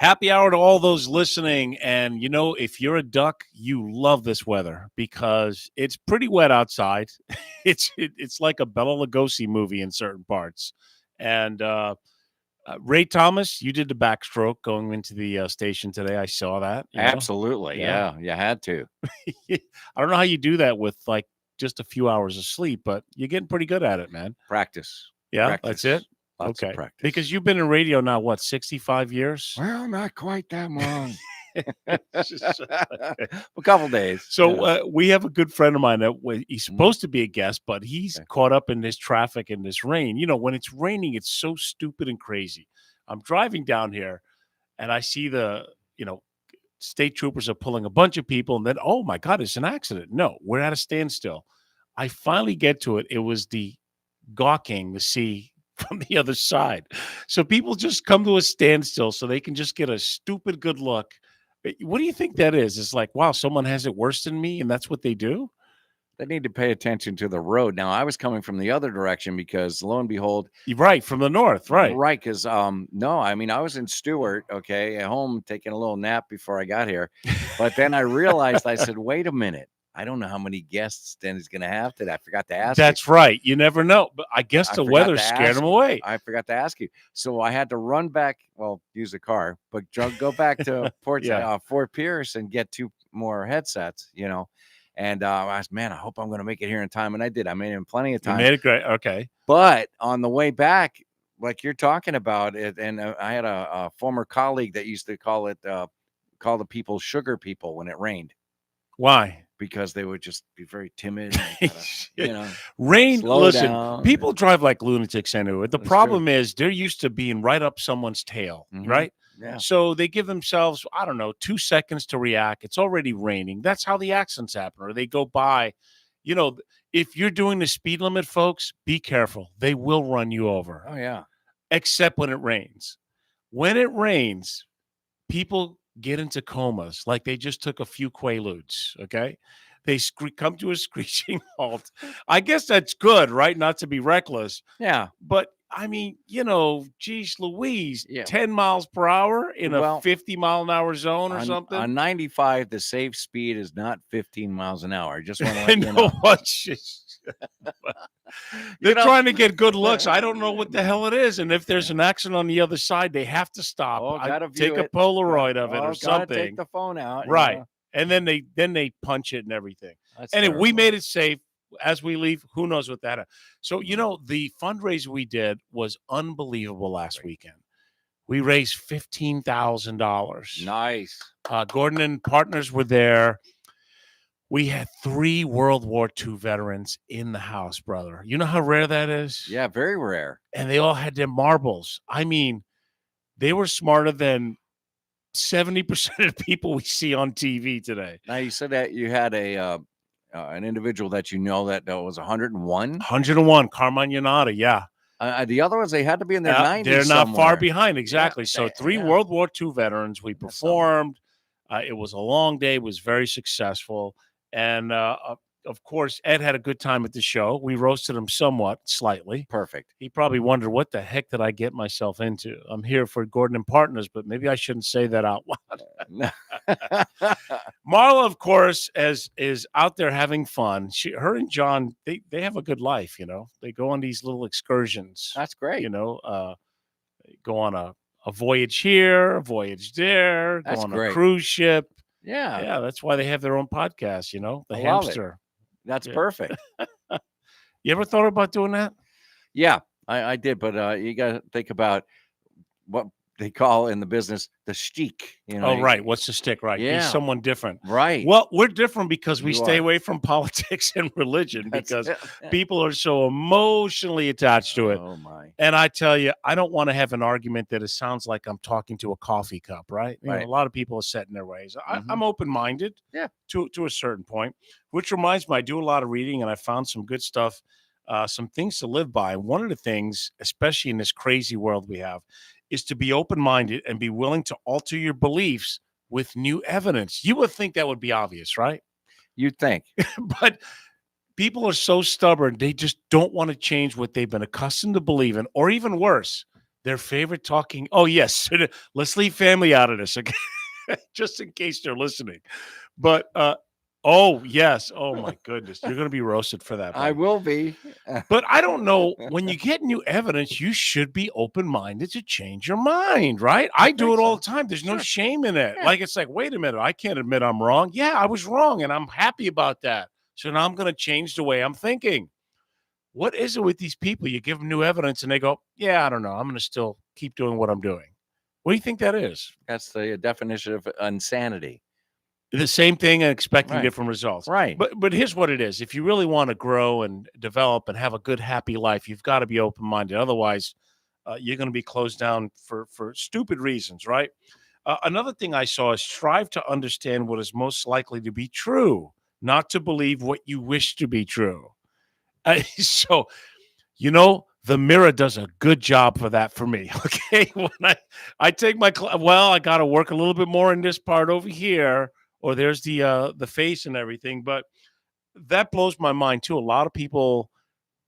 Happy hour to all those listening. And, if you're a duck, you love this weather because it's pretty wet outside. It's like a Bela Lugosi movie in certain parts. And Ray Thomas, you did the backstroke going into the station today. I saw that. Absolutely. Yeah. You had to. I don't know how you do that with like just a few hours of sleep, but you're getting pretty good at it, man. Practice. Yeah, Practice. that's it. Lots of practice. Because you've been in radio now, what, 65 years? Well, not quite that long. A couple days. So we have a good friend of mine that he's supposed to be a guest, but he's caught up in this traffic and this rain. When it's raining, it's so stupid and crazy. I'm driving down here and I see the, state troopers are pulling a bunch of people and then, oh my God, it's an accident. No, we're at a standstill. I finally get to it. It was the gawking to see from the other side. So people just come to a standstill so they can just get a stupid good look. What do you think that is? It's like, wow, someone has it worse than me, and that's what they do? They need to pay attention to the road. Now, I was coming from the other direction because, lo and behold, you're right, from the north, right? Right, because no, I mean, I was in Stewart, at home taking a little nap before I got here, but then I realized, I said, wait a minute. I don't know how many guests Denny's going to have today. I forgot to ask. That's right. You never know. But I guess the weather scared him away. I forgot to ask you. So I had to run back, use the car, but go back to Fort Pierce and get 2 more headsets, And I was, man, I hope I'm going to make it here in time. And I did. I made it in plenty of time. You made it great. Okay. But on the way back, like you're talking about it, and I had a former colleague that used to call the people sugar people when it rained. Why? Because they would just be very timid. And rain. Listen, down. People drive like lunatics anyway. The problem is they're used to being right up someone's tail, right? Yeah. So they give themselves, 2 seconds to react. It's already raining. That's how the accidents happen. Or they go by. If you're doing the speed limit, folks, be careful. They will run you over. Oh, yeah. Except when it rains. When it rains, people get into comas like they just took a few Quaaludes, okay? They come to a screeching halt. I guess that's good, right? Not to be reckless. Yeah. But, I mean, geez Louise, 10 miles per hour in a 50-mile-an-hour zone or something? On 95, the safe speed is not 15 miles an hour. I just want to let you know. They're trying to get good looks. I don't know what the hell it is. And if there's an accident on the other side, they have to stop. Take a Polaroid of it or something. Take the phone out. Right. And then they punch it and everything. Anyway, we made it safe. As we leave, who knows what that is. So, the fundraiser we did was unbelievable last weekend. We raised $15,000. Nice. Gordon and partners were there. We had 3 World War II veterans in the house, brother. You know how rare that is? Yeah, very rare. And they all had their marbles. I mean, they were smarter than 70% of the people we see on TV today. Now, you said that you had an individual that that was 101? 101, Carmine Yanata, yeah. The other ones, they had to be in their 90s. They're not somewhere. far behind, exactly. So 3 World War II veterans, we performed. It was a long day. It was very successful. And, of course, Ed had a good time at the show. We roasted him slightly. Perfect. He probably wondered, what the heck did I get myself into? I'm here for Gordon and Partners, but maybe I shouldn't say that out loud. Marla, of course, is out there having fun. Her and John, they have a good life, They go on these little excursions. That's great. They go on a voyage here, a voyage there, go on a cruise ship. Yeah. That's why they have their own podcast, the hamster. That's perfect. You ever thought about doing that? Yeah, I did, but you got to think about what they call in the business the shtick. Oh, right. What's the stick? Right. Yeah. He's someone different. Right. Well, we're different because we stay away from politics and religion because people are so emotionally attached to it. Oh, my. And I tell you, I don't want to have an argument that it sounds like I'm talking to a coffee cup, right? A lot of people are set in their ways. I'm open-minded to a certain point, which reminds me, I do a lot of reading, and I found some good stuff, some things to live by. One of the things, especially in this crazy world we have, is to be open-minded and be willing to alter your beliefs with new evidence. You would think that would be obvious, right? You'd think. But people are so stubborn, they just don't want to change what they've been accustomed to believe in, or even worse, Their favorite talking. Oh yes, let's leave family out of this, okay? Just in case they're listening. But oh yes, oh my goodness, you're going to be roasted for that, I buddy. will be. But I don't know. When you get new evidence, you should be open minded to change your mind, right? I do think it all so. the time. There's no Sure. shame in it. Yeah. Like it's like, wait a minute, I can't admit I'm wrong. Yeah, I was wrong, and I'm happy about that. So now I'm going to change the way I'm thinking. What is it with these people? You give them new evidence, and they go, "Yeah, I don't know. I'm going to still keep doing what I'm doing." What do you think that is? That's the definition of insanity. The same thing and expecting Right. different results. Right. But here's what it is. If you really want to grow and develop and have a good, happy life, you've got to be open-minded. Otherwise, you're going to be closed down for stupid reasons, right? Another thing I saw is strive to understand what is most likely to be true, not to believe what you wish to be true. So, the mirror does a good job for that for me. Okay, when I take my I got to work a little bit more in this part over here, or there's the face and everything. But that blows my mind too. A lot of people,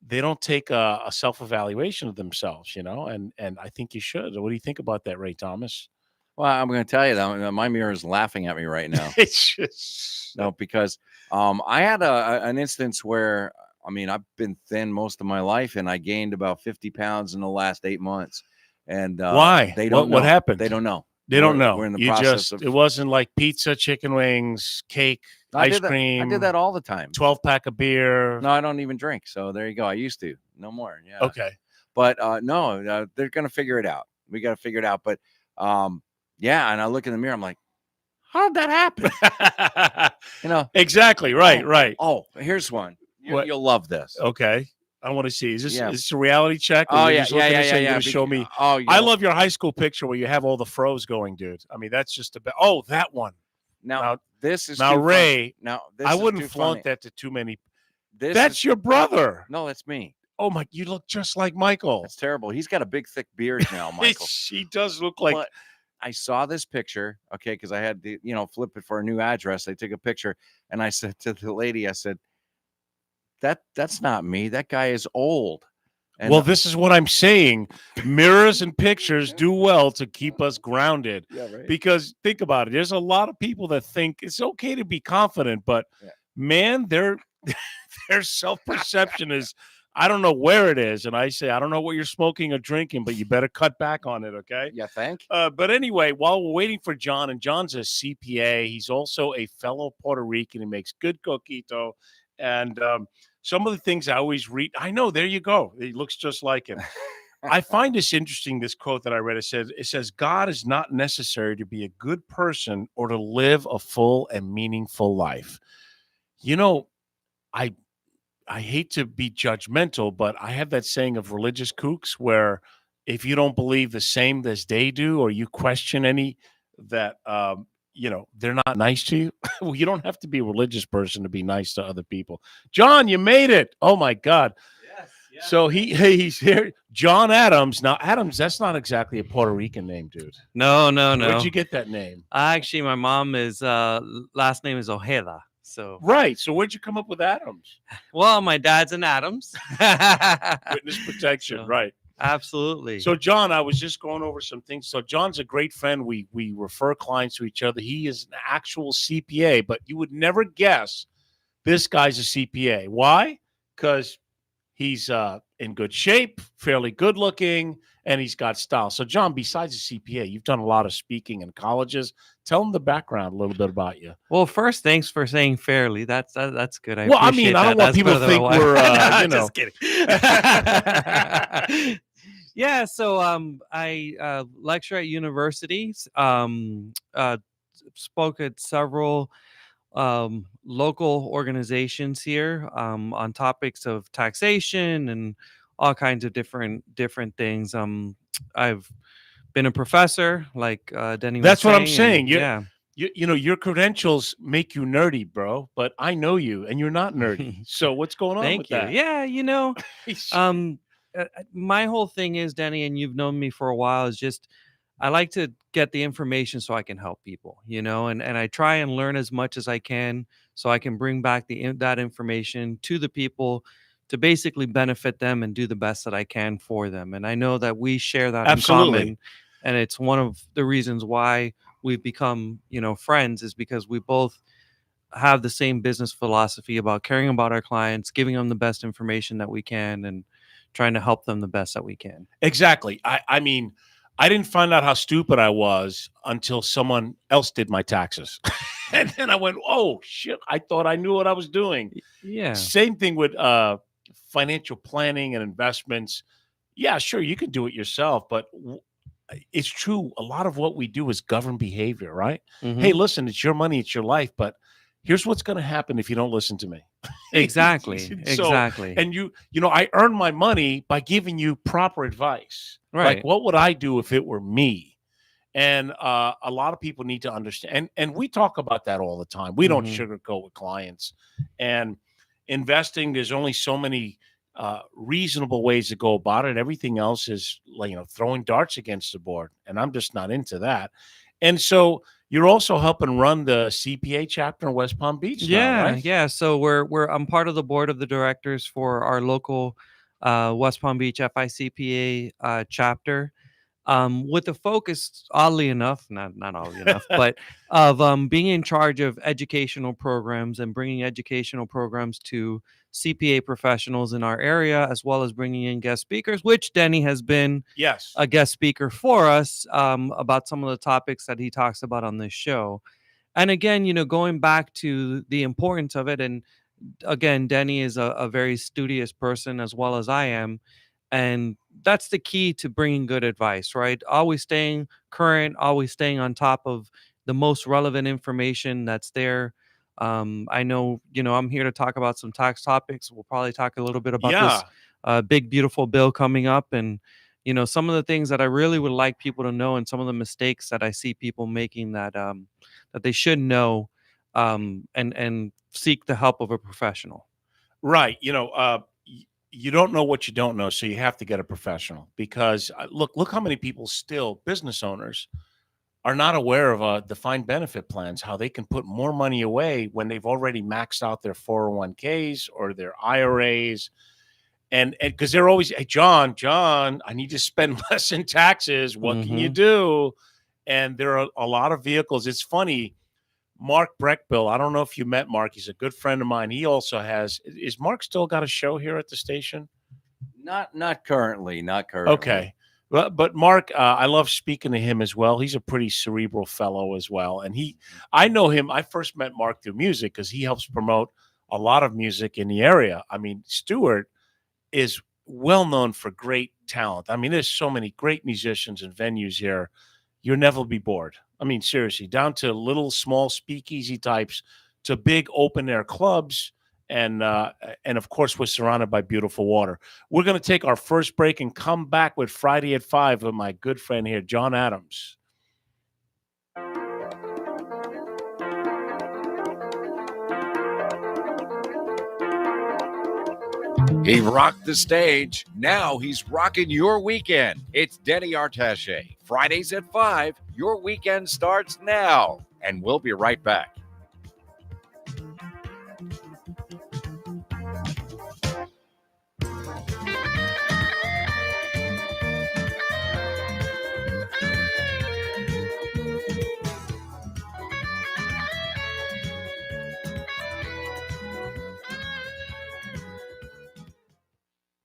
they don't take a self evaluation of themselves, and I think you should. What do you think about that, Ray Thomas? Well, I'm going to tell you that my mirror is laughing at me right now. It's just No, because I had an instance where I've been thin most of my life, and I gained about 50 pounds in the last 8 months. And why? they don't know. What happened? They don't know. They don't We're know. in the You process just of. it wasn't like pizza, chicken wings, cake, I ice did that. I cream. did that all the time. 12-pack of beer. No, I don't even drink. So there you go. I used to. No more. Yeah. Okay. But no, they're going to figure it out. We got to figure it out. But yeah. And I look in the mirror. I'm like, how did that happen? Exactly. Right. Oh, here's one. What? You'll love this. Okay. I want to see. Is Yeah. this a reality check? Oh, Or you're yeah. just looking at this and you're Yeah. gonna show me. Oh, I love your high school picture where you have all the froze going, dude. I mean, that's just oh, that one. Now this is now too Ray. funny. Now this I is wouldn't too flaunt funny. that to too many. This That's is, your brother. No, that's me. Oh my! You look just like Michael. That's terrible. He's got a big, thick beard now, Michael. He does look like. But I saw this picture, okay, because I had to, flip it for a new address. I took a picture, and I said to the lady, I said, "That's not me. That guy is old." And well, this is what I'm saying. Mirrors and pictures do well to keep us grounded. Yeah, right. Because think about it. There's a lot of people that think it's okay to be confident, but man, their self-perception is, I don't know where it is. And I say, I don't know what you're smoking or drinking, but you better cut back on it, okay? Yeah, thank. But anyway, while we're waiting for John, and John's a CPA, he's also a fellow Puerto Rican. He makes good coquito. And some of the things I always read, I know, there you go. He looks just like him. I find this interesting, this quote that I read. It says, God is not necessary to be a good person or to live a full and meaningful life. I hate to be judgmental, but I have that saying of religious kooks where if you don't believe the same as they do, or you question any that, they're not nice to you. Well, you don't have to be a religious person to be nice to other people. John, you made it. Oh my God. Yes. So he's here. John Adams. Now, Adams, that's not exactly a Puerto Rican name, dude. No. Where'd you get that name? Actually, my mom is last name is Ojeda. So right. So where'd you come up with Adams? Well, my dad's an Adams. Witness protection, so, right. Absolutely. So, John, I was just going over some things. So, John's a great friend. We refer clients to each other. He is an actual CPA, but you would never guess this guy's a CPA. Why? Because he's in good shape, fairly good looking, and he's got style. So, John, besides a CPA, you've done a lot of speaking in colleges. Tell them the background a little bit about you. Well, first, thanks for saying fairly. That's good. I don't want people to think we're, just kidding. Yeah, so I lecture at universities, spoke at several local organizations here on topics of taxation and all kinds of different things. I've been a professor, like Denny was That's what I'm saying. saying. Your credentials make you nerdy, bro, but I know you and you're not nerdy. So what's going on with that? Yeah, my whole thing is, Denny, and you've known me for a while, is just I like to get the information so I can help people, and I try and learn as much as I can so I can bring back that information to the people basically benefit them and do the best that I can for them. And I know that we share that in Absolutely. common. And it's one of the reasons why we've become, friends, is because we both have the same business philosophy about caring about our clients, giving them the best information that we can, and trying to help them the best that we can. Exactly. I mean, I didn't find out how stupid I was until someone else did my taxes. And then I went, oh shit, I thought I knew what I was doing. Yeah. Same thing with financial planning and investments. Yeah, sure, you can do it yourself, but it's true. A lot of what we do is govern behavior, right? Hey, Mhm. listen, it's your money, it's your life, but here's what's going to happen if you don't listen to me. Exactly. So, Exactly. and I earn my money by giving you proper advice. Like, Right. what would I do if it were me? And a lot of people need to understand, and we talk about that all the time. We don't Mhm. sugarcoat with clients. And investing, there's only so many reasonable ways to go about it. Everything else is like, throwing darts against the board, and I'm just not into that. And so you're also helping run the CPA chapter in West Palm Beach now, Yeah, right? yeah. So I'm part of the board of the directors for our local West Palm Beach FICPA chapter. With the focus, oddly enough, not oddly enough, but of being in charge of educational programs and bringing educational programs to CPA professionals in our area, as well as bringing in guest speakers, which Denny has been Yes. a guest speaker for us about some of the topics that he talks about on this show. And again, going back to the importance of it, and again, Denny is a very studious person as well as I am. And that's the key to bringing good advice, right? Always staying current, always staying on top of the most relevant information that's there. I know, I'm here to talk about some tax topics. We'll probably talk a little bit about this Yeah. big, beautiful bill coming up. And, some of the things that I really would like people to know, and some of the mistakes that I see people making that they should know, and seek the help of a professional. Right. You don't know what you don't know, so you have to get a professional because look how many people still business owners are not aware of defined benefit plans, how they can put more money away when they've already maxed out their 401ks or their IRAs. And because they're always, hey, John, I need to spend less in taxes. What can you Mhm. do? And there are a lot of vehicles. It's funny. Mark Breckbill, I don't know if you met Mark. He's a good friend of mine. He also has, is Mark still got a show here at the station? Not currently, not currently. Okay. But Mark, I love speaking to him as well. He's a pretty cerebral fellow as well. And I know him. I first met Mark through music because he helps promote a lot of music in the area. I mean, Stewart is well known for great talent. I mean, there's so many great musicians and venues here. You'll never be bored. I mean, seriously, down to little small speakeasy types to big open air clubs. And of course, we're surrounded by beautiful water. We're going to take our first break and come back with Friday at 5 with my good friend here, John Adams. He rocked the stage. Now he's rocking your weekend. It's Denny Artache. Fridays at 5. Your weekend starts now. And we'll be right back.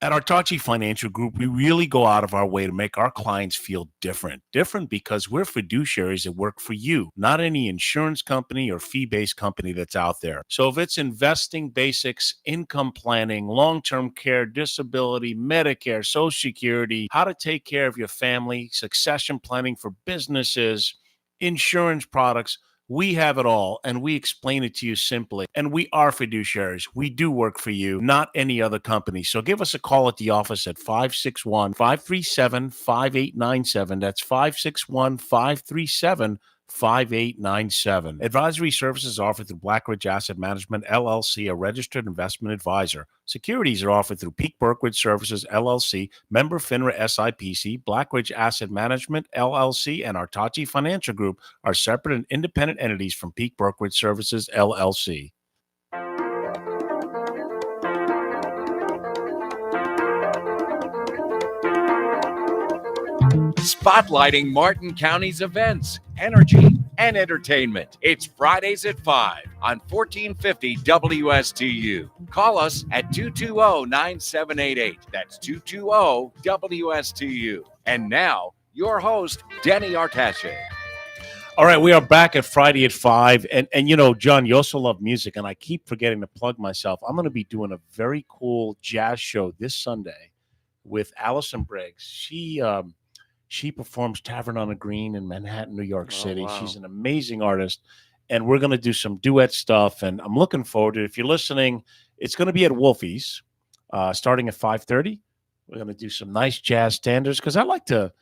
At Artache Financial Group, we really go out of our way to make our clients feel different. Different because we're fiduciaries that work for you, not any insurance company or fee-based company that's out there. So if it's investing basics, income planning, long-term care, disability, Medicare, Social Security, how to take care of your family, succession planning for businesses, insurance products, we have it all, and we explain it to you simply. And we are fiduciaries. We do work for you, not any other company. So give us a call at the office at 561-537-5897. That's 561-537-5897. Advisory services offered through Blackridge Asset Management, LLC, a registered investment advisor. Securities are offered through Peak Brokerage Services, LLC, member FINRA SIPC, Blackridge Asset Management, LLC, and Artache Financial Group are separate and independent entities from Peak Brokerage Services, LLC. spotlighting Martin County's events, energy, and entertainment. It's Fridays at 5 on 1450 WSTU. Call us at 220-9788. That's 220-WSTU. And now, your host, Denny Artache. All right, we are back at Friday at 5. And you know, John, you also love music, and I keep forgetting to plug myself. I'm going to be doing a very cool jazz show this Sunday with Allison Briggs. She performs Tavern on the Green in Manhattan, New York City. wow. She's an amazing artist, and we're going to do some duet stuff, and I'm looking forward to it. If you're listening, it's going to be at Wolfie's starting at 5:30. We're going to do some nice jazz standards because I like to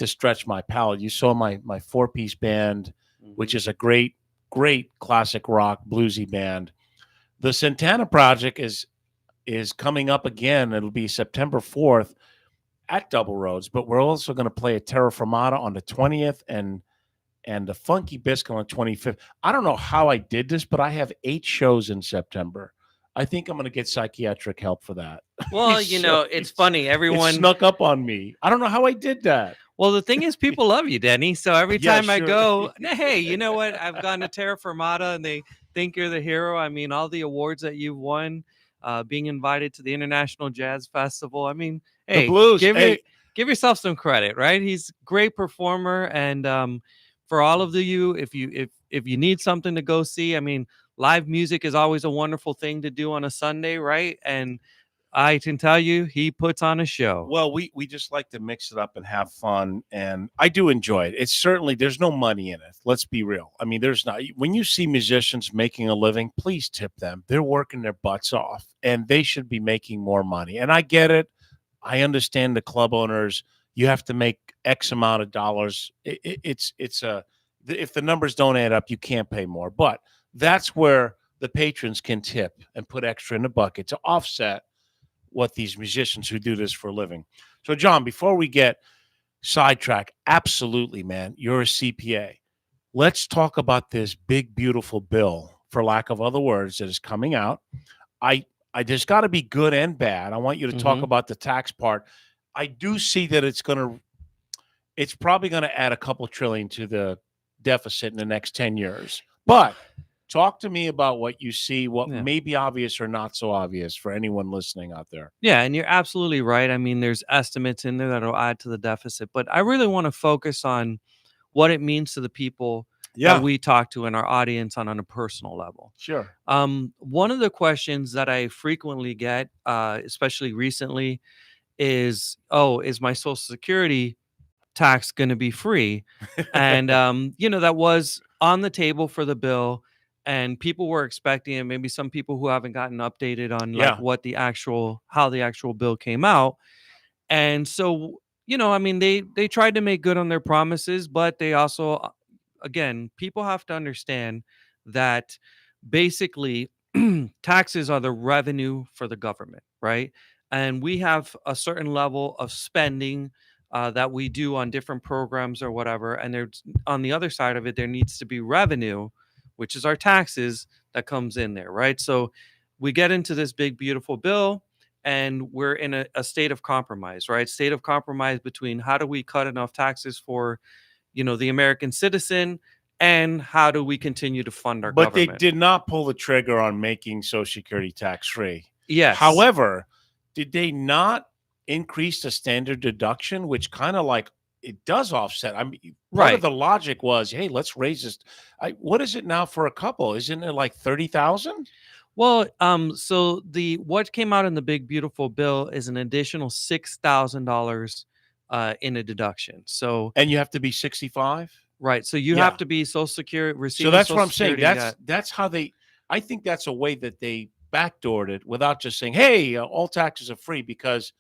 stretch my palate. You saw my 4-piece band, which is a great classic rock bluesy band. The Santana Project is coming up again. It'll be September 4th at Double Roads, but we're also going to play at Terra Firmata on the 20th and the Funky Biscuit on the 25th. I don't know how I did this, but I have 8 shows in September. I think I'm going to get psychiatric help for that. Well, you know, it's funny. It Everyone snuck up on me. I don't know how I did that. Well, the thing is, people love you, Denny. So every Yeah, time I sure. go, hey, you know what? I've gone to Terra Firmata, and they think you're the hero. I mean, all the awards that you've won, being invited to the International Jazz Festival. I mean, hey, The blues. give yourself some credit, right? He's a great performer, and for all of you, if you need something to go see, I mean, live music is always a wonderful thing to do on a Sunday, right? And I can tell you, he puts on a show. Well, we just like to mix it up and have fun, and I do enjoy it. It's certainly, there's no money in it. Let's be real. I mean, there's not. When you see musicians making a living, please tip them. They're working their butts off, and they should be making more money. And I get it. I understand the club owners. You have to make X amount of dollars. It's if the numbers don't add up, you can't pay more. But that's where the patrons can tip and put extra in the bucket to offset what these musicians who do this for a living. So, John, before we get sidetracked, absolutely, man, you're a CPA. Let's talk about this big, beautiful bill, for lack of other words, that is coming out. I there's got to be good and bad. I want you to talk about the tax part. I do see that it's probably going to add a couple trillion to the deficit in the next 10 years. But talk to me about what you see, what may be obvious or not so obvious for anyone listening out there. Yeah, and you're absolutely right. I mean, there's estimates in there that'll add to the deficit, but I really want to focus on what it means to the people that we talk to in our audience on a personal level. Sure. One of the questions that I frequently get, especially recently, is my Social Security tax going to be free? And, you know, that was on the table for the bill. And people were expecting it. Maybe some people who haven't gotten updated on like how the actual bill came out. And so, you know, I mean, they tried to make good on their promises, but they also, again, people have to understand that basically taxes are the revenue for the government, right? And we have a certain level of spending that we do on different programs or whatever. And there's on the other side of it, there needs to be revenue, which is our taxes that comes in there, right? So we get into this big, beautiful bill, and we're in a state of compromise, right? State of compromise between how do we cut enough taxes for, you know, the American citizen, and how do we continue to fund our government? But they did not pull the trigger on making Social Security tax-free. Yes. However, did they not increase the standard deduction, which kind of like it does offset? I mean, part of the logic was, hey, let's raise this. What is it now for a couple? Isn't it like 30,000? Well, so what came out in the big beautiful bill is an additional $6,000 in a deduction. So, and you have to be 65, right? So you have to be Social Security receiving. So that's Social what I'm saying. Security That's how they. I think that's a way that they backdoored it without just saying, "Hey, all taxes are free," because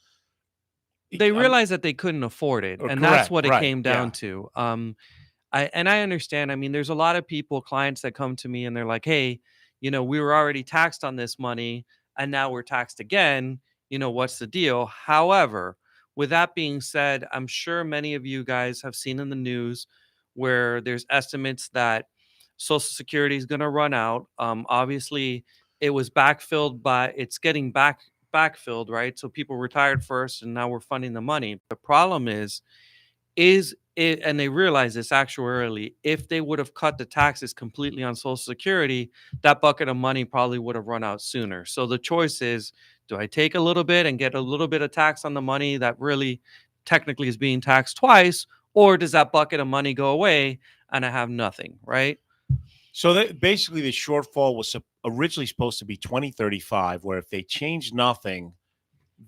they realized that they couldn't afford it, and that's what it came down to. I understand. I mean, there's a lot of clients that come to me and they're like, "Hey, you know, we were already taxed on this money, and now we're taxed again. You know, what's the deal?" However, with that being said, I'm sure many of you guys have seen in the news where there's estimates that Social Security is going to run out. Obviously, it was backfilled, but it's getting backfilled, right? So people retired first, and now we're funding the money. The problem is is it, and they realize this actuarially, if they would have cut the taxes completely on Social Security, that bucket of money probably would have run out sooner. So the choice is, do I take a little bit and get a little bit of tax on the money that really technically is being taxed twice, or does that bucket of money go away and I have nothing, right? So basically, the shortfall was originally supposed to be 2035, where if they change nothing,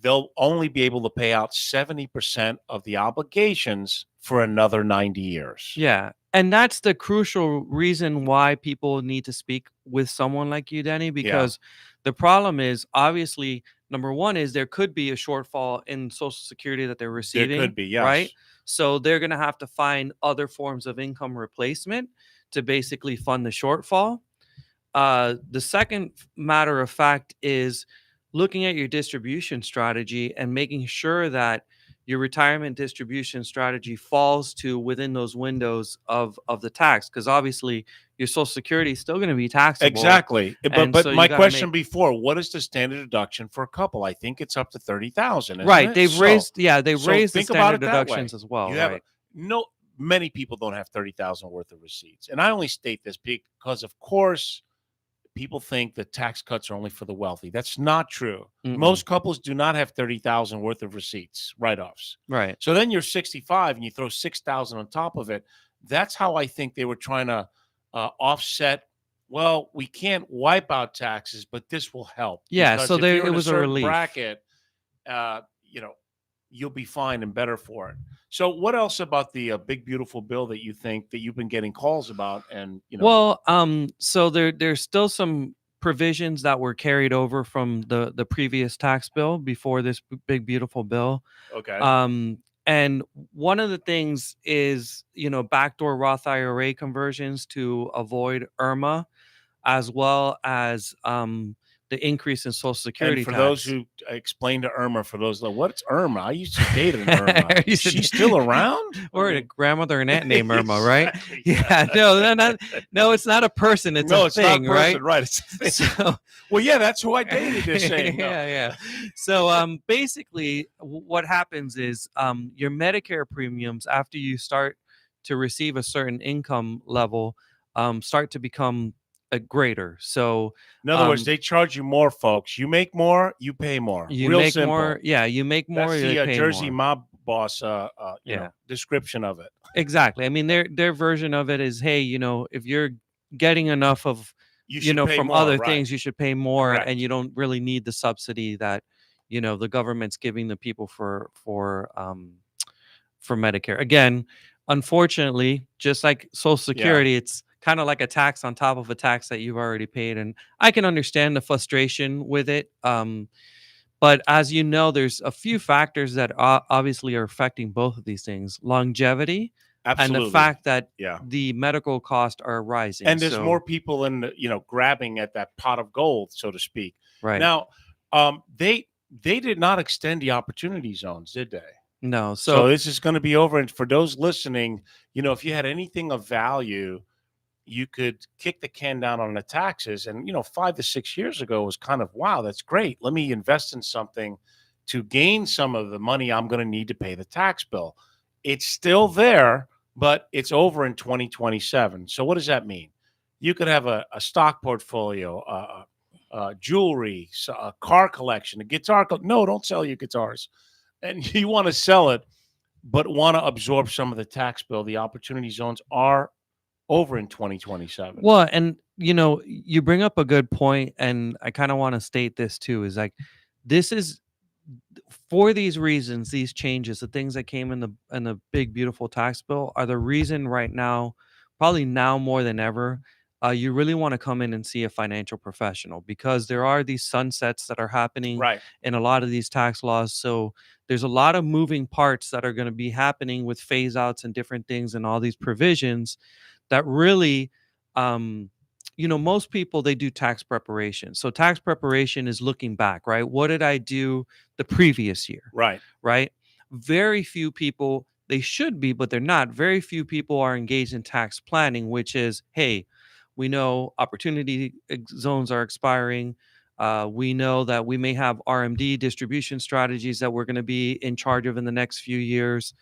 they'll only be able to pay out 70% of the obligations for another 90 years. Yeah. And that's the crucial reason why people need to speak with someone like you, Denny, Yeah, because the problem is obviously number one is there could be a shortfall in Social Security that they're there receiving, could be, right? yes. So they're going to have to find other forms of income replacement to basically fund the shortfall. The second matter of fact is looking at your distribution strategy and making sure that your retirement distribution strategy falls to within those windows of the tax, because obviously your Social Security is still going to be taxable, Exactly. But and but so you my got to question make before, what is the standard deduction for a couple? I think it's up to 30,000, isn't right. it? They've So raised the think about standard it that deductions way. as well, You have right? no many people don't have 30,000 worth of receipts. And I only state this because of course people think that tax cuts are only for the wealthy. That's not true. Mm-mm. Most couples do not have 30,000 worth of receipts, write-offs. Right. So then you're 65 and you throw 6,000 on top of it. That's how I think they were trying to offset. Well, we can't wipe out taxes, but this will help Yeah. because So if there, you're it in a was a certain relief. bracket, uh, you know, you'll be fine and better for it. So, what else about the big beautiful bill that you think that you've been getting calls about? And Well, so there's still some provisions that were carried over from the previous tax bill before this big beautiful bill. okay, Um, and one of the things is, backdoor Roth IRA conversions to avoid IRMA, as well as the increase in Social and Security for those tax. who explain to Irma, for those like, what's Irma? I used to date an Irma. You Is said- she still around? I or a mean, grandmother and aunt named Irma, right? exactly. Yeah, no, it's not a person, it's a No, it's not a thing, person, right? right? It's a thing. So Well, yeah, that's who I dated. They're saying no. yeah. So basically what happens is your Medicare premiums after you start to receive a certain income level start to become greater. So In other words, they charge you more, folks. You make more, you pay more. you Real make more, simple. yeah, you make more, That's you the pay Jersey more. mob boss, Yeah. description of it. Exactly. I mean, their version of it is, hey, if you're getting enough of, You should pay from more, other right? things, you should pay more, and Correct. you don't really need the subsidy that, the government's giving the people for Medicare. Again, unfortunately, just like Social Yeah. Security, it's kind of like a tax on top of a tax that you've already paid, and I can understand the frustration with it. But as you know, there's a few factors that obviously are affecting both of these things: longevity, and the Absolutely. fact that Yeah. the medical costs are rising. And there's more So, people in the, grabbing at that pot of gold, so to speak. right. Now, they did not extend the opportunity zones, did they? No. So So, this is going to be over. And for those listening, if you had anything of value, you could kick the can down on the taxes. And 5 to 6 years ago was kind of, wow, that's great. Let me invest in something to gain some of the money I'm going to need to pay the tax bill. It's still there, but it's over in 2027. So what does that mean? You could have a stock portfolio, jewelry, a car collection, a guitar. No, don't sell your guitars. And you want to sell it, but want to absorb some of the tax bill. The opportunity zones are over in 2027. well, and you bring up a good point, and I kind of want to state this too. Is like, this is for these reasons, these changes, the things that came in the big beautiful tax bill are the reason right now, probably now more than ever, you really want to come in and see a financial professional, because there are these sunsets that are happening Right. in a lot of these tax laws. So there's a lot of moving parts that are going to be happening with phase outs and different things and all these provisions that really um most people, they do tax preparation. So tax preparation is looking back, right? What did I do the previous year? Right. Right? Very few people, they should be, but they're not. Very few people are engaged in tax planning, which is, hey, we know opportunity zones are expiring. We know that we may have RMD distribution strategies that we're going to be in charge of in the next few years.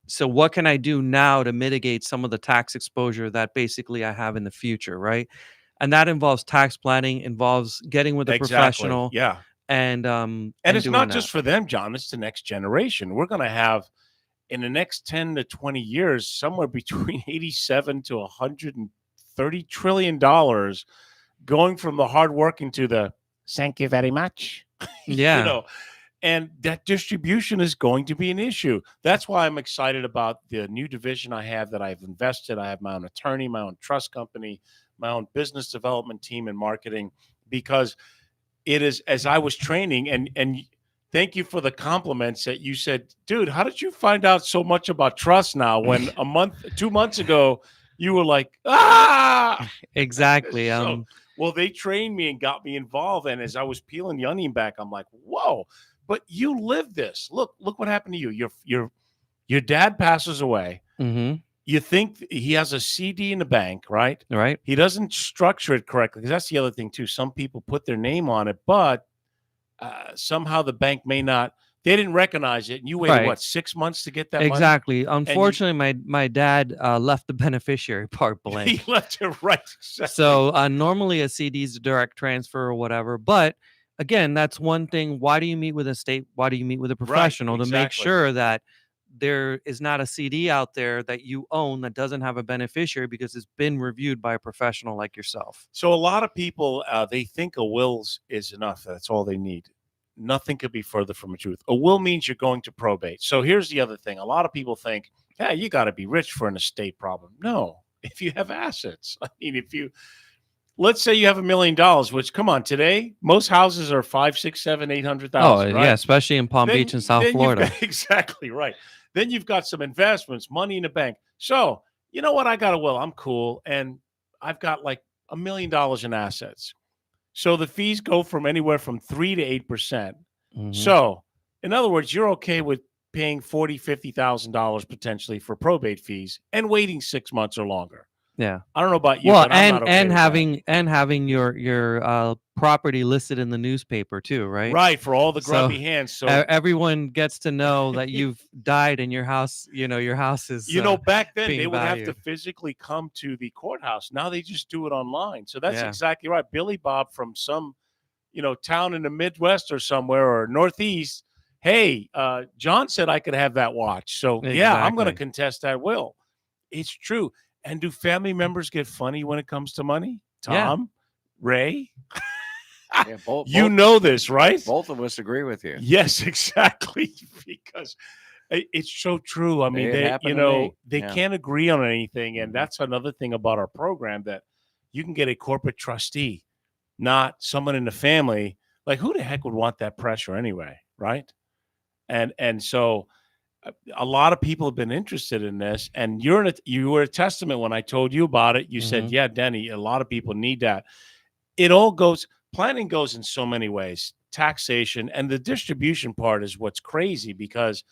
So what can I do now to mitigate some of the tax exposure that basically I have in the future, right? And that involves tax planning, involves getting with a Exactly. professional Yeah. And and it's doing not that. just for them, John. It's the next generation. We're going to have in the next 10 to 20 years somewhere between 87 to 130 trillion dollars going from the hardworking to the thank you very much. you Yeah. know, and that distribution is going to be an issue. That's why I'm excited about the new division I have that I've invested. I have my own attorney, my own trust company, my own business development team and marketing, because it is, as I was training, and thank you for the compliments that you said, dude, how did you find out so much about trust now when a month, 2 months ago, you were like, ah, Exactly. so, well, they trained me and got me involved. And as I was peeling the onion back, I'm like, whoa, but you live this. Look what happened to you. Your dad passes away. Mhm. You think he has a CD in the bank, right? Right? He doesn't structure it correctly, because that's the other thing too. Some people put their name on it, but somehow the bank may not. They didn't recognize it, and you waited Right. what, 6 months to get that money, Exactly. and you Unfortunately, my dad left the beneficiary part he blank. left it right. Exactly. So normally a CD is a direct transfer or whatever, but again, that's one thing. Why do you meet with a state? Why do you meet with a Right. professional to make Exactly. sure that there is not a CD out there that you own that doesn't have a beneficiary because it's been reviewed by a professional like yourself? So a lot of people they think a will is enough. That's all they need. Nothing could be further from the truth. A will means you're going to probate. So here's the other thing. A lot of people think, yeah, you got to be rich for an estate problem. No, if you have assets. I mean, if you, let's say you have $1 million, which, come on, today most houses are 5, 6, 7, 800,000, Oh yeah, right? especially in Palm Then Beach and South then you've Florida. got exactly right. Then you've got some investments, money in the bank. So you know what? I got a will. I'm cool, and I've got like $1 million in assets. So the fees go from anywhere from 3 to 8%. Mhm. So in other words, you're okay with paying $40,000, $50,000 potentially for probate fees and waiting 6 months or longer. Yeah. I don't know about you, Well, but I'm not okay and with that. having your property listed in the newspaper too, right? Right, for all the So grubby hands. So everyone gets to know that you've died and your house, your house is back then they being would have to valued. physically come to the courthouse. Now they just do it online. So that's Yeah. exactly right. Billy Bob from some, town in the Midwest or somewhere or Northeast. Hey, John said I could have that watch. So yeah, I'm going to Exactly. contest that will. It's true. And do family members get funny when it comes to money? Yeah. Tom, Ray, Yeah, both, you both, know this, right? both of us agree with you. Yes, exactly. Because it's so true. I mean, It happened to me. they Yeah. can't agree on anything, and Mhm. that's another thing about our program, that you can get a corporate trustee, not someone in the family. Like, who the heck would want that pressure anyway, right? And so a lot of people have been interested in this, and you were a testament when I told you about it. You said, Mhm. "Yeah, Denny, a lot of people need that." It all goes, planning goes in so many ways. Taxation and the distribution part is what's crazy, because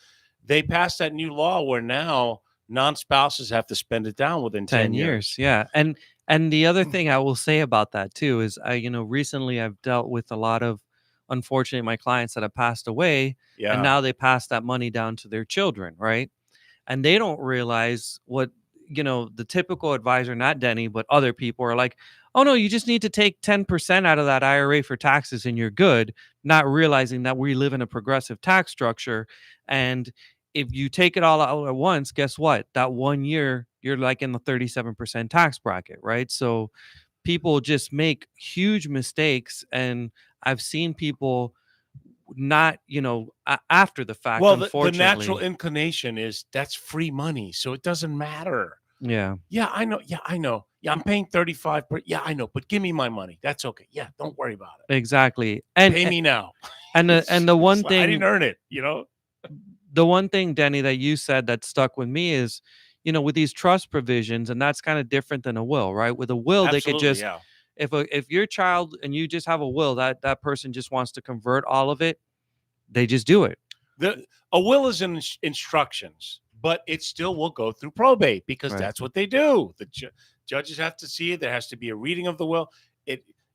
they passed that new law where now non-spouses have to spend it down within 10 10 years. years. Yeah. And the other thing I will say about that too is recently I've dealt with a lot of, unfortunately, my clients that have passed away, and Yeah. now they pass that money down to their children, right? And they don't realize what, the typical advisor, not Denny, but other people are like, oh no, you just need to take 10% out of that IRA for taxes and you're good, not realizing that we live in a progressive tax structure. And if you take it all out at once, guess what? That 1 year, you're like in the 37% tax bracket, right? So people just make huge mistakes. And I've seen people not, after the fact, Well, the natural unfortunately. inclination is that's free money, so it doesn't matter. Yeah. Yeah, I know. Yeah, I know. Yeah, I'm paying 35 per, yeah, I know, but give me my money. That's okay. Yeah, don't worry about it. Exactly. Pay me now. And It's like, I didn't earn it. the one thing, Denny, that you said that stuck with me is, with these trust provisions, and that's kind of different than a will, right? With a will, they could Absolutely, just, yeah. if your child and you just have a will, that person just wants to convert all of it, they just do it. A will is instructions, but it still will go through probate, because Right. that's what they do. The judges have to see it. There has to be a reading of the will.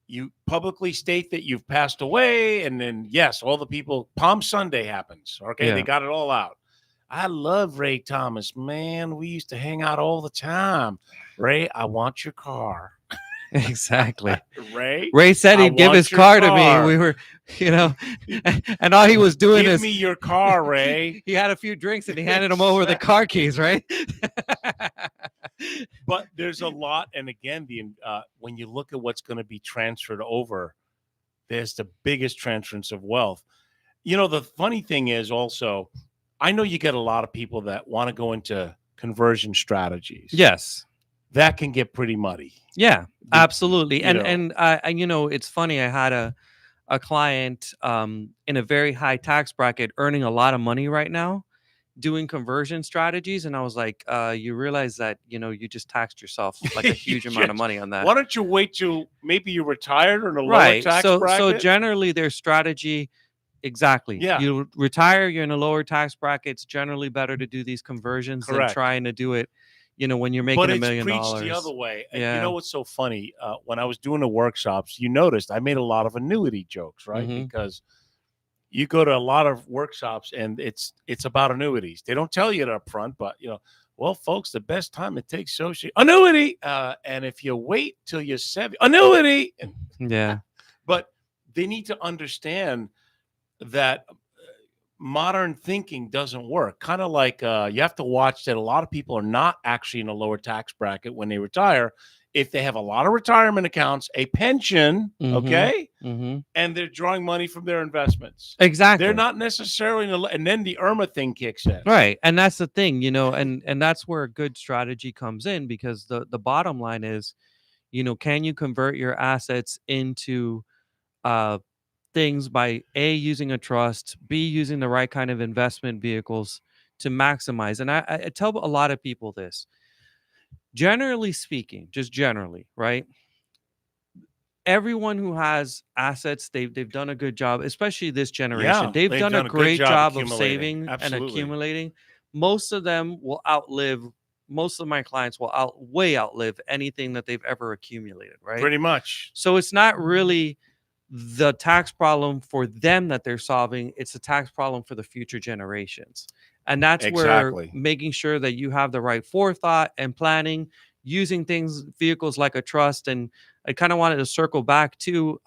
You publicly state that you've passed away, and then yes, all the people. Palm Sunday happens. Okay, they Yeah. got it all out. I love Ray Thomas, man. We used to hang out all the time. Ray, I want your car. Exactly. Ray, Ray said I he'd give his want your car to me. car. We were, and all he was doing Give is me your car, Ray. he had a few drinks and he handed him over the car keys, right? But there's a lot, and again, when you look at what's going to be transferred over, there's the biggest transference of wealth. The funny thing is also, I know you get a lot of people that want to go into conversion strategies. Yes. That can get pretty muddy. Yeah, absolutely. You know. And it's funny. I had a client in a very high tax bracket earning a lot of money right now doing conversion strategies, and I was like, you realize that you just taxed yourself like a huge amount of money on that. Why don't you wait till maybe you're retired or in a lower Right. tax So bracket? generally their strategy, exactly. Yeah. You retire, you're in a lower tax bracket. It's generally better to do these conversions than Correct. trying to do it, when you're making $1 million. But it's preached the other way. And Yeah. you know what's so funny? When I was doing the workshops, you noticed I made a lot of annuity jokes, right? Mhm. Because you go to a lot of workshops and it's about annuities. They don't tell you it up front, but well, folks, the best time it takes social annuity. And if you wait till you're 70, annuity. And, Yeah. but they need to understand that modern thinking doesn't work. Kind of like you have to watch that a lot of people are not actually in a lower tax bracket when they retire. If they have a lot of retirement accounts, a pension, okay, and they're drawing money from their investments. Exactly. They're not necessarily and then the IRMA thing kicks in. Right. And that's the thing, and that's where a good strategy comes in, because the bottom line is, can you convert your assets into things by A, using a trust, B, using the right kind of investment vehicles to maximize. And I tell a lot of people this. Generally speaking, just generally, right? Everyone who has assets, they've done a good job, especially this generation. Yeah, they've done a great job of accumulating. saving Absolutely. and accumulating. Most of them will outlive, most of my clients will way outlive anything that they've ever accumulated, right? Pretty much. So it's not really the tax problem for them that they're solving. It's a tax problem for the future generations. And that's where making sure that you have the right forethought and planning, using vehicles like a trust. And I kind of wanted to circle back to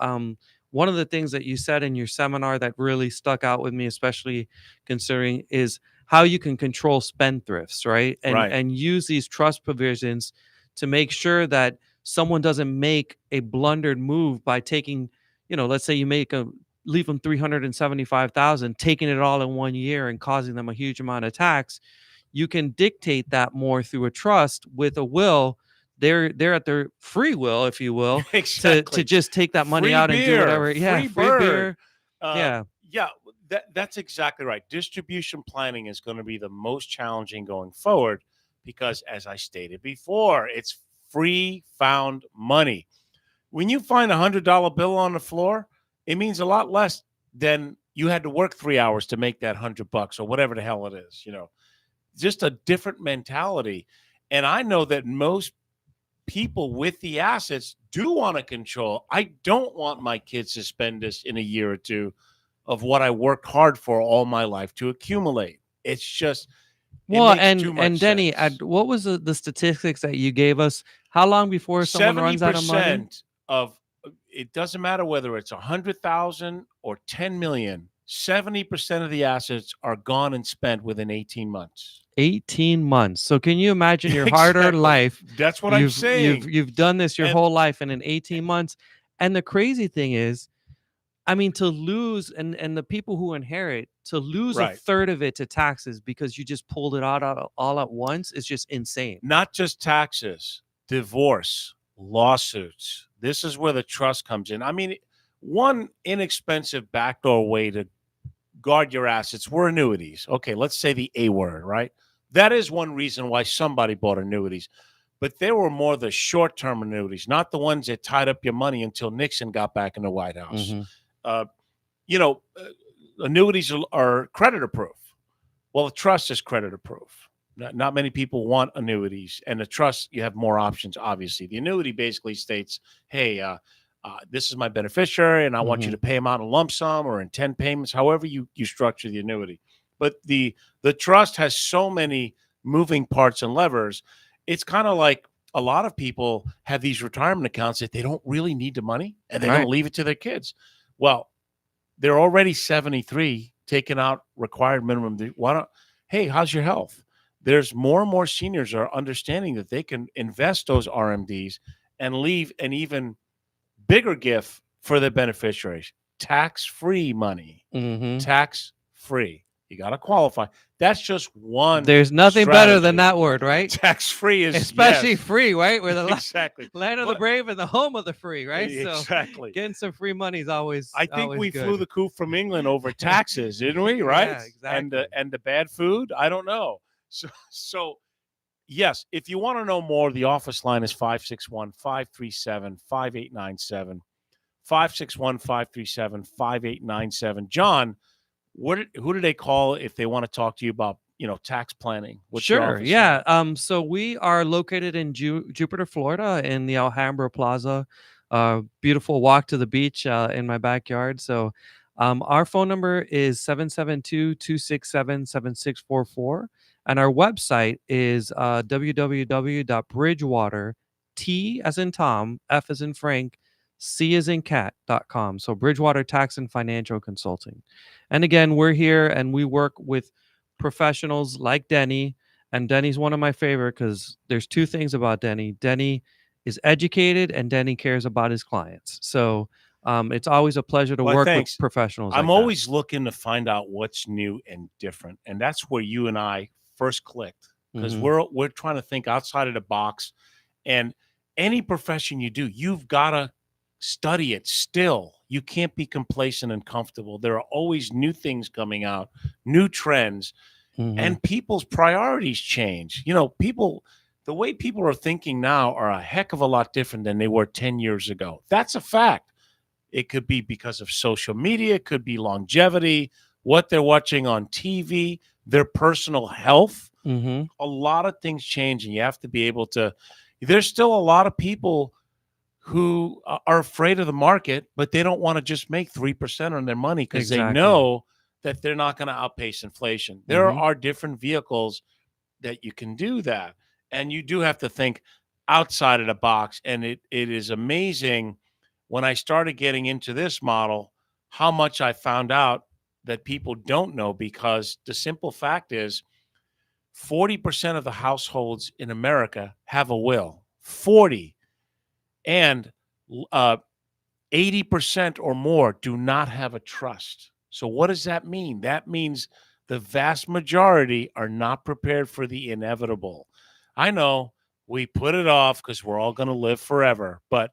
one of the things that you said in your seminar that really stuck out with me, especially considering, is how you can control spendthrifts, right? And use these trust provisions to make sure that someone doesn't make a blundered move by taking, let's say you leave them $375,000, taking it all in 1 year and causing them a huge amount of tax. You can dictate that more through a trust with a will. They're at their free will, if you will, to just take that money out and do whatever. Yeah, free beer. That's exactly right. Distribution planning is going to be the most challenging going forward because, as I stated before, it's free found money. When you find $100 bill on the floor, it means a lot less than you had to work 3 hours to make that $100 or whatever the hell it is. Just a different mentality. And I know that most people with the assets do want to control. I don't want my kids to spend this in a year or two of what I worked hard for all my life to accumulate. It's just and Denny, what was the statistics that you gave us? How long before someone runs out of money? It doesn't matter whether it's 100,000 or 10 million. 70% of the assets are gone and spent within 18 months. 18 months. So can you imagine your hard-earned life? That's what I'm saying. You've done this your whole life, and in 18 months. And the crazy thing is, to lose, and the people who inherit, to lose a third of it to taxes because you just pulled it out all at once is just insane. Not just taxes, divorce, lawsuits. This is where the trust comes in. One inexpensive backdoor way to guard your assets were annuities. Okay, let's say the A word, right? That is one reason why somebody bought annuities. But there were more the short-term annuities, not the ones that tied up your money until Nixon got back in the White House. Annuities are creditor proof. Well, a trust is creditor proof. Not many people want annuities, and the trust, you have more options, obviously. The annuity basically states, hey, this is my beneficiary, and I want you to pay him out in a lump sum or in 10 payments, however you structure the annuity. But the trust has so many moving parts and levers. It's kind of like a lot of people have these retirement accounts that they don't really need the money and they're going to leave it to their kids. Well, they're already 73, taking out required minimum. Why don't, hey, how's your health? There's more and more seniors are understanding that they can invest those RMDs and leave an even bigger gift for their beneficiaries. Tax-free money. Mm-hmm. Tax-free. You got to qualify. That's just one. There's nothing better than that word, right? Tax-free is especially free, right? We're the exactly land of the brave and the home of the free, right? Exactly. So getting some free money is always. I think always we good. flew the coop from England over taxes, didn't we? Right? Yeah, exactly. And the bad food. I don't know. So yes, if you want to know more, the office line is 561-537-5897. 561-537-5897. John, who do they call if they want to talk to you about, tax planning? What's your Sure. office Yeah. line? So we are located in Jupiter, Florida, in the Alhambra Plaza. Beautiful walk to the beach in my backyard. So our phone number is 772-267-7644. And our website is www.bridgewater, T as in Tom, F as in Frank, C as in cat.com. So Bridgewater Tax and Financial Consulting. And again, we're here and we work with professionals like Denny. And Denny's one of my favorite because there's two things about Denny. Denny is educated and Denny cares about his clients. So it's always a pleasure to work with professionals. I'm always looking to find out what's new and different. And that's where you and I first clicked, because we're trying to think outside of the box. And any profession you do, you've got to study it still. You can't be complacent and comfortable. There are always new things coming out, new trends, and people's priorities change. The way people are thinking now are a heck of a lot different than they were 10 years ago. That's a fact. It could be because of social media, it could be longevity, what they're watching on TV, their personal health. A lot of things change, and you have to be able to. There's still a lot of people who are afraid of the market, but they don't want to just make 3% on their money because they know that they're not going to outpace inflation. There are different vehicles that you can do that. And you do have to think outside of the box. And it is amazing when I started getting into this model, how much I found out that people don't know, because the simple fact is 40% of the households in America have a will. 40. And 80% or more do not have a trust. So what does that mean? That means the vast majority are not prepared for the inevitable. I know we put it off because we're all going to live forever, but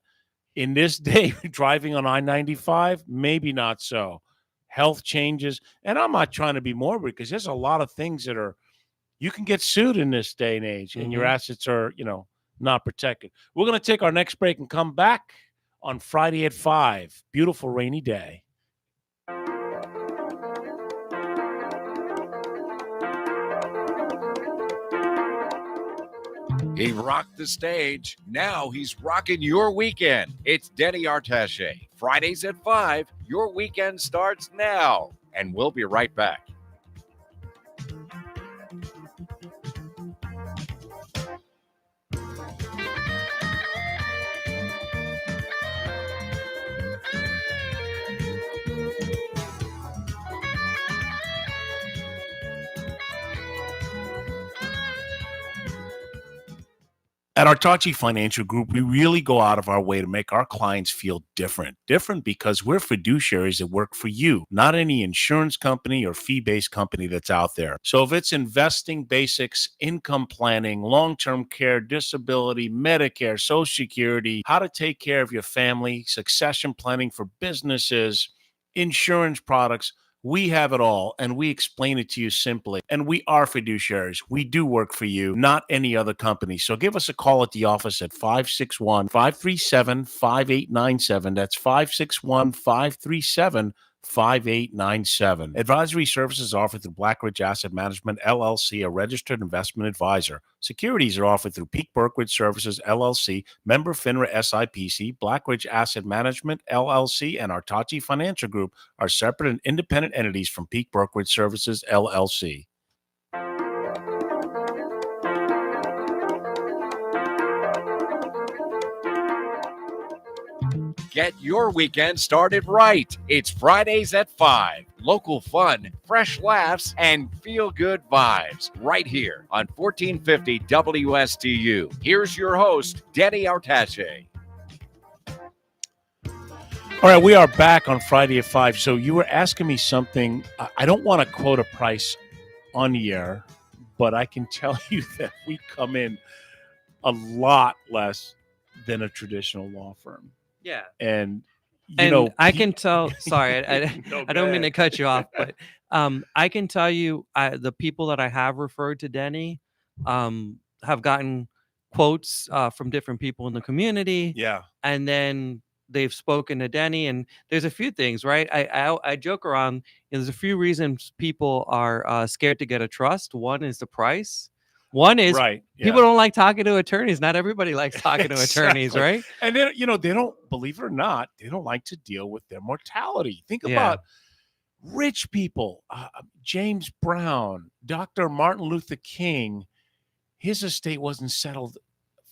in this day, driving on I-95, maybe not so. Health changes, and I'm not trying to be morbid because there's a lot of things that are, you can get sued in this day and age, and your assets are, not protected. We're going to take our next break and come back on Friday at 5. Beautiful rainy day. He rocked the stage. Now he's rocking your weekend. It's Denny Artache. Fridays at 5. Your weekend starts now. And we'll be right back. At Artache Financial Group, we really go out of our way to make our clients feel different. Different because we're fiduciaries that work for you, not any insurance company or fee-based company that's out there. So if it's investing basics, income planning, long-term care, disability, Medicare, Social Security, how to take care of your family, succession planning for businesses, insurance products, we have it all, and we explain it to you simply. And we are fiduciaries. We do work for you, not any other company. So give us a call at the office at 561-537-5897. That's 561-537-5897. 5897. Advisory services offered through Blackridge Asset Management, LLC, a registered investment advisor. Securities are offered through Peak Brokerage Services, LLC, member FINRA SIPC. Blackridge Asset Management, LLC, and Artache Financial Group are separate and independent entities from Peak Brokerage Services, LLC. Get your weekend started right. It's Fridays at 5. Local fun, fresh laughs, and feel-good vibes right here on 1450 WSTU. Here's your host, Denny Artache. All right, we are back on Friday at 5. So you were asking me something. I don't want to quote a price on the air, but I can tell you that we come in a lot less than a traditional law firm. Yeah. And I can tell, sorry, I No, I don't mean go to cut you off, but I can tell you the people that I have referred to Denny have gotten quotes from different people in the community. Yeah. And then they've spoken to Denny, and there's a few things, right? I joke around. There's a few reasons people are scared to get a trust. One is the price. One is right. people don't like talking to attorneys. Not everybody likes talking to attorneys, Exactly. right? And then, they don't, believe it or not, they don't like to deal with their mortality. Think Yeah. about rich people, James Brown, Dr. Martin Luther King. His estate wasn't settled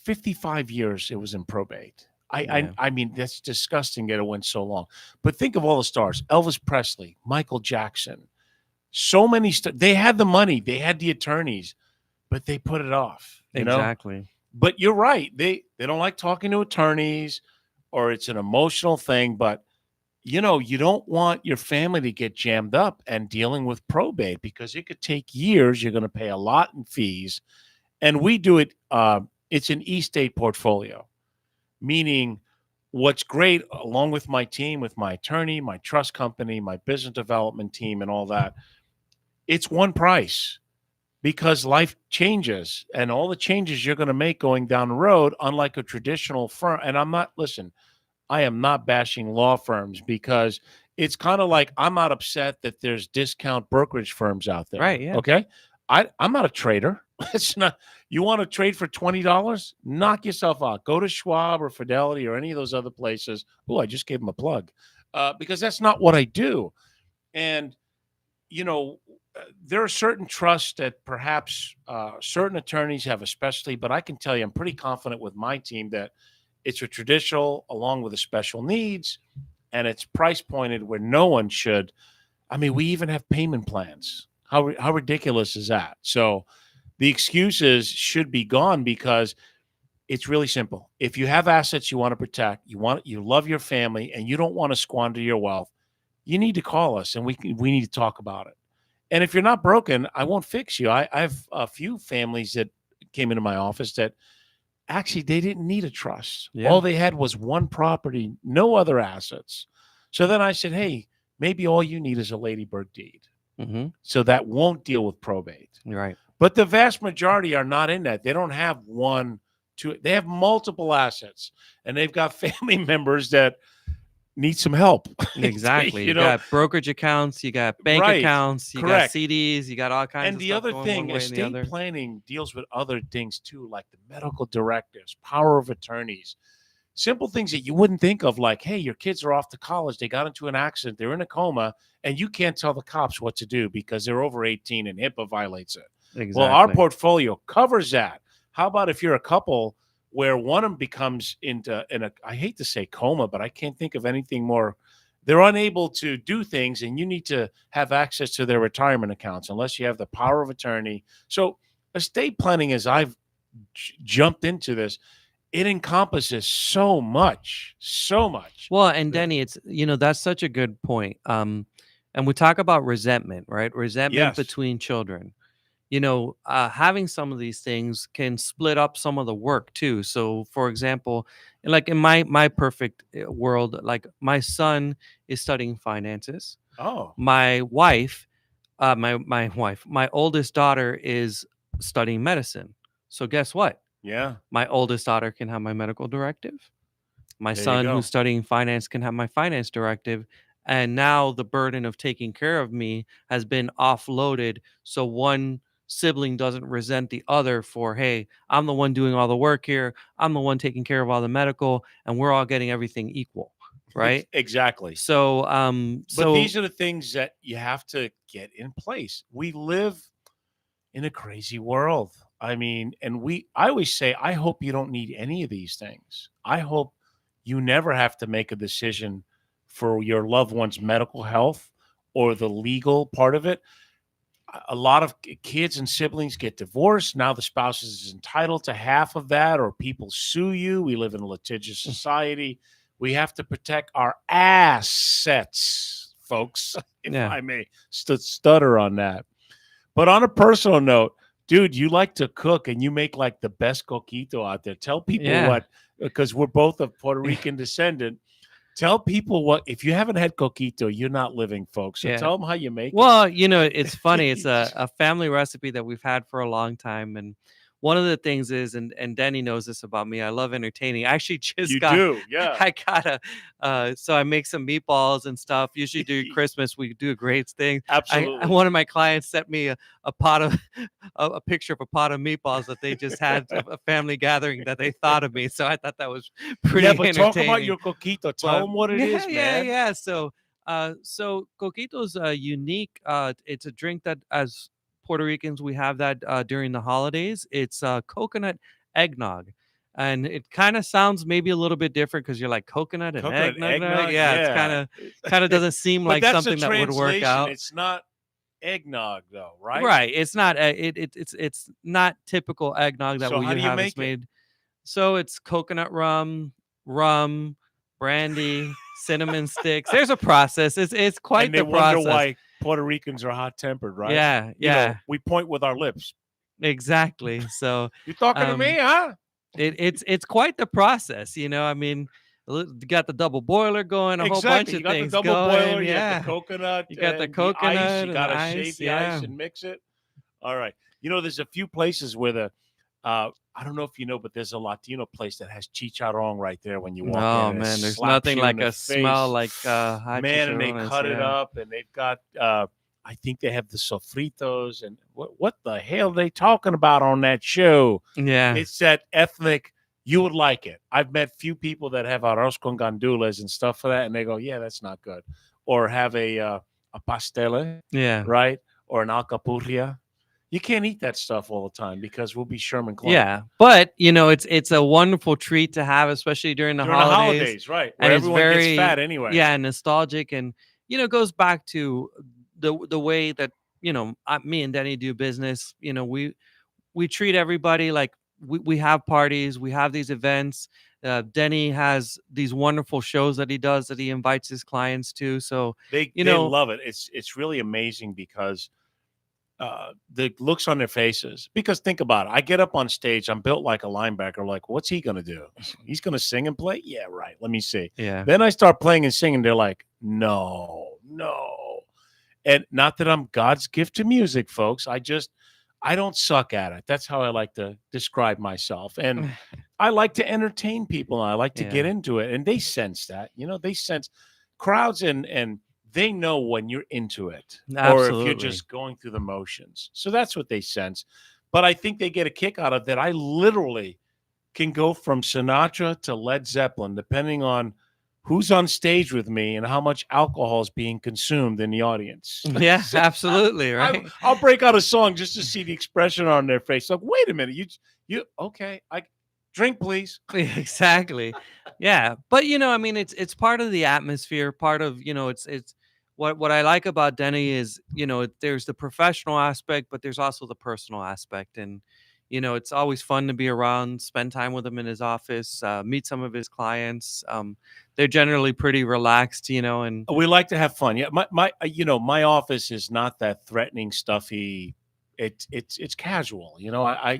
55 years. It was in probate. Yeah. I mean, that's disgusting that it went so long. But think of all the stars: Elvis Presley, Michael Jackson. So many. They had the money, they had the attorneys, but they put it off. Exactly. But you're right. They don't like talking to attorneys, or it's an emotional thing. But you don't want your family to get jammed up and dealing with probate, because it could take years. You're going to pay a lot in fees, and we do it. It's an estate portfolio. Meaning, what's great, along with my team, with my attorney, my trust company, my business development team, and all that, it's one price, because life changes, and all the changes you're going to make going down the road, unlike a traditional firm. And I am not bashing law firms, because it's kind of like, I'm not upset that there's discount brokerage firms out there. Right, yeah. Okay. I'm not a trader. It's not. You want to trade for $20? Knock yourself out. Go to Schwab or Fidelity or any of those other places. Oh, I just gave them a plug, because that's not what I do. And there are certain trusts that perhaps certain attorneys have, especially. But I can tell you, I'm pretty confident with my team that it's a traditional along with a special needs, and it's price pointed where no one should. I mean, we even have payment plans. How ridiculous is that? So the excuses should be gone, because it's really simple. If you have assets you want to protect, you love your family, and you don't want to squander your wealth, you need to call us, and we need to talk about it. And if you're not broken, I won't fix you. I have a few families that came into my office that actually they didn't need a trust. Yeah. All they had was one property, no other assets. So then I said, hey, maybe all you need is a ladybird deed. Mm-hmm. So that won't deal with probate. Right. But the vast majority are not in that. They don't have one, two. They have multiple assets, and they've got family members that need some help. Exactly. You got brokerage accounts, you got bank accounts, you Correct. got CDs, you got all kinds And of the stuff other going thing, one way and the estate other. planning deals with other things too, like the medical directives, power of attorneys, simple things that you wouldn't think of, like, hey, your kids are off to college, they got into an accident, they're in a coma, and you can't tell the cops what to do because they're over 18 and HIPAA violates it. Exactly. Well, our portfolio covers that. How about if you're a couple where one of them becomes I hate to say coma, but I can't think of anything more. They're unable to do things, and you need to have access to their retirement accounts unless you have the power of attorney. So estate planning, as I've jumped into this, it encompasses so much. Well, and Denny, it's that's such a good point. And we talk about resentment, right? Resentment Yes. between children. Having some of these things can split up some of the work too. So, for example, like in my perfect world, like my son is studying finances. Oh, My wife, my oldest daughter is studying medicine. So guess what? yeah. My oldest daughter can have my medical directive. My There you son go. who's studying finance can have my finance directive. and now the burden of taking care of me has been offloaded, so one sibling doesn't resent the other for, hey, I'm the one doing all the work here, I'm the one taking care of all the medical, and we're all getting everything equal, right? Exactly. So But these are the things that you have to get in place. We live in a crazy world. I mean, and I always say, I hope you don't need any of these things. I hope you never have to make a decision for your loved one's medical health or the legal part of it. A lot of kids and siblings get divorced. Now the spouse is entitled to half of that, or people sue you. We live in a litigious society. We have to protect our assets, folks, if yeah. I may stutter on that. But on a personal note, dude, you like to cook and you make like the best coquito out there. Tell people Yeah. what, because we're both of Puerto Rican descendant. Tell people what, if you haven't had coquito, you're not living, folks. So Yeah. tell them how you make it. Well, it's funny. It's a family recipe that we've had for a long time. And one of the things is, and Denny knows this about me, I love entertaining. I actually just You got, do, yeah. I got so I make some meatballs and stuff. Usually during Christmas, we do a great thing. Absolutely. One of my clients sent me a pot of, a picture of a pot of meatballs that they just had a family gathering that they thought of me. So I thought that was pretty Yeah, but entertaining. talk about your coquito. Tell them what it is, man. Yeah. So coquito is unique. It's a drink that, as Puerto Ricans, we have that during the holidays. It's coconut eggnog, and it kind of sounds maybe a little bit different because you're like coconut and eggnog. Yeah, it's kind of doesn't seem But like that's something the that would work translation. out. It's not eggnog, though, right? Right. It's not. It's not typical eggnog that So we how do you have. make It's made. So it's coconut rum, brandy, cinnamon sticks. There's a process. It's quite And they the wonder process. why Puerto Ricans are hot-tempered, right? Yeah, You know, yeah, we point with our lips. exactly. So You talking to me, huh? it's quite the process. I mean, you got the double boiler going, a whole bunch Exactly. You of got the things double going. boiler, you have Yeah, the coconut you got the and the ice. coconut You and the gotta shave ice. the ice Yeah. and mix it. All right. You know, there's a few places where I don't know if you know, but there's a Latino place that has chicharron right there when you walk in. Oh And it man, there's slaps nothing you in like the a smell face. like hot Man, and they chicharrones. cut it Yeah. up and they've got I think they have the sofritos and what the hell are they talking about on that show? Yeah. It's that ethnic. You would like it. I've met few people that have arroz con gandules and stuff for that, and they go, "Yeah, that's not good." Or have a pastele, Yeah. right? Or an alcapurria. You can't eat that stuff all the time because we'll be Sherman Clark. Yeah, but it's a wonderful treat to have, especially during the holidays. Right? And Where it's everyone very, gets fat anyway. yeah, nostalgic, and it goes back to the way that me and Denny do business. We treat everybody like we have parties, we have these events. Denny has these wonderful shows that he does that he invites his clients to. So They love it. It's really amazing because the looks on their faces. Because think about it. I get up on stage. I'm built like a linebacker. Like, what's he going to do? He's going to sing and play? Yeah, right. Let me see. Yeah. Then I start playing and singing. They're like, no. And not that I'm God's gift to music, folks. I don't suck at it. That's how I like to describe myself. And I like to entertain people. I like to get into it. And they sense that. They sense crowds and they know when you're into it. Absolutely. Or if you're just going through the motions. So that's what they sense. But I think they get a kick out of that. I literally can go from Sinatra to Led Zeppelin, depending on who's on stage with me and how much alcohol is being consumed in the audience. Yeah, absolutely. Right. I'll break out a song just to see the expression on their face. Like, wait a minute, you okay? I drink, please. Exactly. Yeah, but I mean, it's part of the atmosphere. Part of it's what I like about Denny is there's the professional aspect, but there's also the personal aspect, and it's always fun to be around, spend time with him in his office, meet some of his clients. They're generally pretty relaxed, and we like to have fun. Yeah, my office is not that threatening, stuffy. It's casual.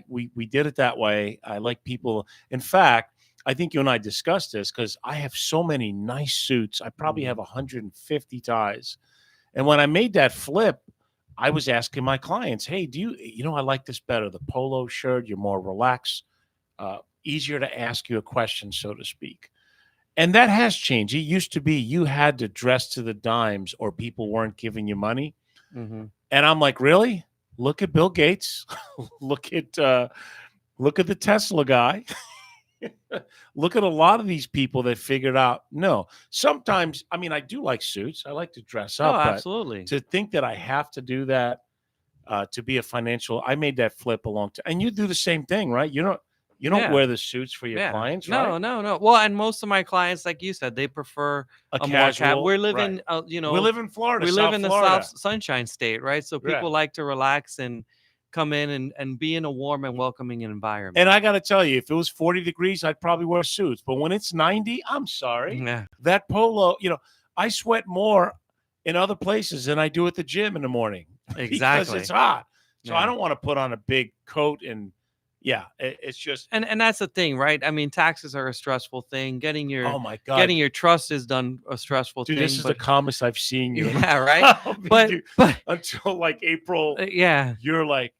We did it that way. I like people. In fact, I think you and I discussed this because I have so many nice suits. I probably have 150 ties. And when I made that flip, I was asking my clients, hey, I like this better. The polo shirt, you're more relaxed, easier to ask you a question, so to speak. And that has changed. It used to be you had to dress to the dimes or people weren't giving you money. Mm-hmm. And I'm like, really? Look at Bill Gates. look at the Tesla guy. Look at a lot of these people that figured out, no, sometimes, I mean, I do like suits. I like to dress up. Oh, but absolutely. to think that I have to do that to be a financial, I made that flip a long time. And you do the same thing, right? You don't Yeah. wear the suits for your clients, right? No. Well, and most of my clients, like you said, they prefer A more casual. We're living, right. you We know, live in Florida. we live South in the Florida. South Sunshine State, right? So Yeah. people like to relax and come in and be in a warm and welcoming environment. And I got to tell you, if it was 40 degrees, I'd probably wear suits. But when it's 90, I'm sorry. Yeah. That polo, I sweat more in other places than I do at the gym in the morning. Exactly. Because it's hot. So Yeah. I don't want to put on a big coat and it's just. And that's the thing, right? I mean, taxes are a stressful thing. Getting Oh my God. getting your trust is done a stressful Dude, thing. this is the calmest I've seen you. Yeah, right. but until like April, yeah, you're like,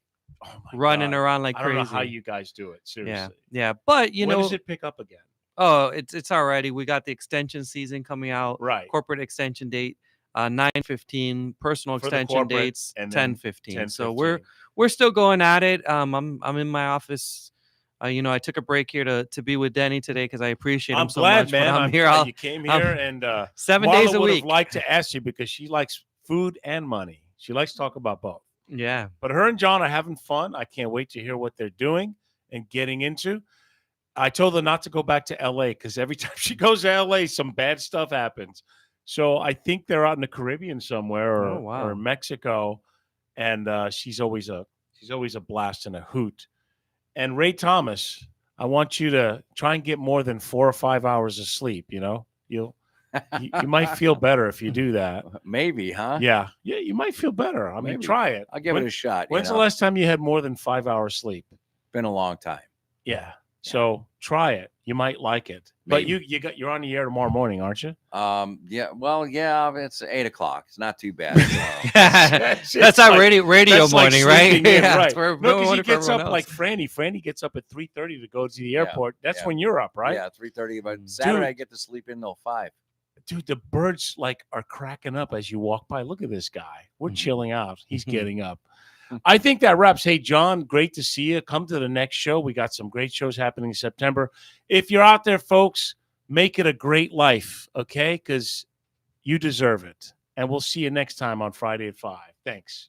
oh my running God. around like I crazy. don't know how you guys do it. Seriously. Yeah. But when does it pick up again? Oh, it's already. We got the extension season coming out. Right. Corporate extension date 9/15. Personal For the extension corporate, dates and then 10/15. So 10/15. we're still going at it. I'm in my office. I took a break here to be with Denny today because I appreciate him I'm so glad, much. man. But I'm here. You came here and 7 Marla days a would week. have liked to ask you because she likes food and money. She likes to talk about both. Yeah. But her and John are having fun. I can't wait to hear what they're doing and getting into. I told her not to go back to LA because every time she goes to LA, some bad stuff happens. So I think they're out in the Caribbean somewhere or Mexico, and she's always a blast and a hoot. And Ray Thomas, I want you to try and get more than 4 or 5 hours of sleep. You might feel better if you do that. Maybe, huh? Yeah, you might feel better. I mean, try it. I'll give it a shot. When's the last time you had more than 5 hours sleep? Been a long time. Yeah. So try it. You might like it. Maybe. But you're on the air tomorrow morning, aren't you? Yeah. Well, yeah. It's 8 o'clock. It's not too bad. That's our radio that's morning, like right? Yeah, right. No, because he gets up like Franny. Franny gets up at 3:30 to go to the airport. That's when you're up, right? Yeah, 3:30. But Saturday I get to sleep in till 5. Dude, the birds are cracking up as you walk by. Look at this guy. We're chilling out. He's getting up. I think that wraps. Hey, John, great to see you. Come to the next show. We got some great shows happening in September. If you're out there, folks, make it a great life, okay? Because you deserve it. And we'll see you next time on Friday at 5. Thanks.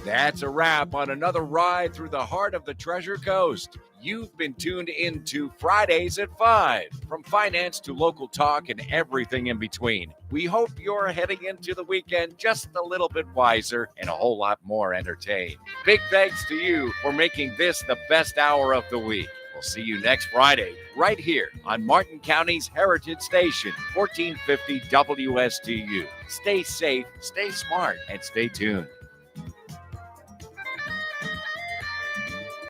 That's a wrap on another ride through the heart of the Treasure Coast. You've been tuned into Fridays at 5, from finance to local talk and everything in between. We hope you're heading into the weekend just a little bit wiser and a whole lot more entertained. Big thanks to you for making this the best hour of the week. We'll see you next Friday, right here on Martin County's Heritage Station, 1450 WSTU. Stay safe, stay smart, and stay tuned.